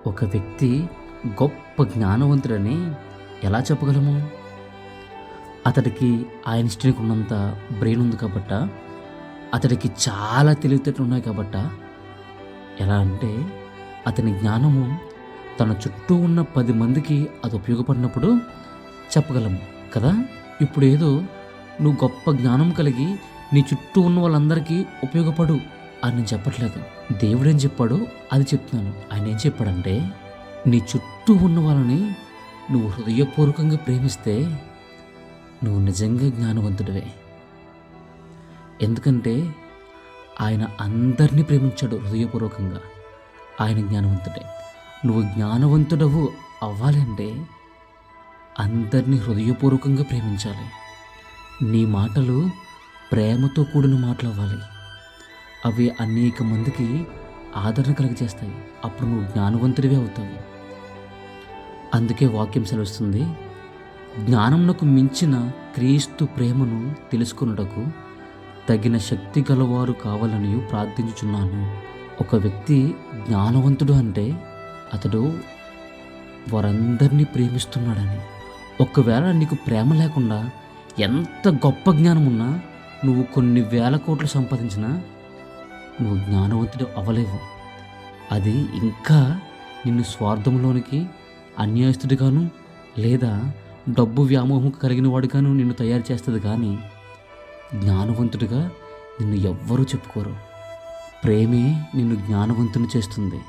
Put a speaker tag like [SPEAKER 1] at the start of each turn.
[SPEAKER 1] ఒక వ్యక్తి గొప్ప జ్ఞానవంతుడని ఎలా చెప్పగలము? అతడికి ఐన్‌స్టీన్‌కి ఉన్నంత బ్రెయిన్ ఉంది కాబట్టా? అతడికి చాలా తెలివితేటలు ఉన్నాయి కాబట్టా? ఎలా అంటే అతని జ్ఞానము తన చుట్టూ ఉన్న 10 మందికి అది ఉపయోగపడినప్పుడు చెప్పగలము కదా! ఇప్పుడేదో నువ్వు గొప్ప జ్ఞానం కలిగి నీ చుట్టూ ఉన్న వాళ్ళందరికీ ఉపయోగపడు అని నేను చెప్పట్లేదు. దేవుడేం చెప్పాడో అది చెప్తున్నాను. ఆయనేం చెప్పాడంటే, నీ చుట్టూ ఉన్న వాళ్ళని నువ్వు హృదయపూర్వకంగా ప్రేమిస్తే నువ్వు నిజంగా జ్ఞానవంతుడివే. ఎందుకంటే ఆయన అందరినీ ప్రేమించాడు హృదయపూర్వకంగా. ఆయన జ్ఞానవంతుడే. నువ్వు జ్ఞానవంతుడవు అవ్వాలి అంటే అందరినీ హృదయపూర్వకంగా ప్రేమించాలి. నీ మాటలు ప్రేమతో కూడిన మాటలు అవ్వాలి. అవి అనేక మందికి ఆదరణ కలిగజేస్తాయి. అప్పుడు నువ్వు జ్ఞానవంతుడివే అవుతావు. అందుకే వాక్యం సెలవిస్తుంది, జ్ఞానమునకు మించిన క్రీస్తు ప్రేమను తెలుసుకొనుటకు తగిన శక్తి గలవారు కావాలని ప్రార్థించుచున్నాను. ఒక వ్యక్తి జ్ఞానవంతుడు అంటే అతడు వారందరినీ ప్రేమిస్తున్నాడని. ఒకవేళ నీకు ప్రేమ లేకుండా ఎంత గొప్ప జ్ఞానం ఉన్నా నువ్వు కొన్ని వేల కోట్లు సంపాదించినా నువ్వు జ్ఞానవంతుడు అవ్వలేవు. అది ఇంకా నిన్ను స్వార్థంలోనికి, అన్యాయస్తుడిగాను లేదా డబ్బు వ్యామోహం కలిగిన వాడిగాను నిన్ను తయారు చేస్తుంది. కానీ జ్ఞానవంతుడిగా నిన్ను ఎవ్వరూ చెప్పుకోరు. ప్రేమే నిన్ను జ్ఞానవంతుని చేస్తుంది.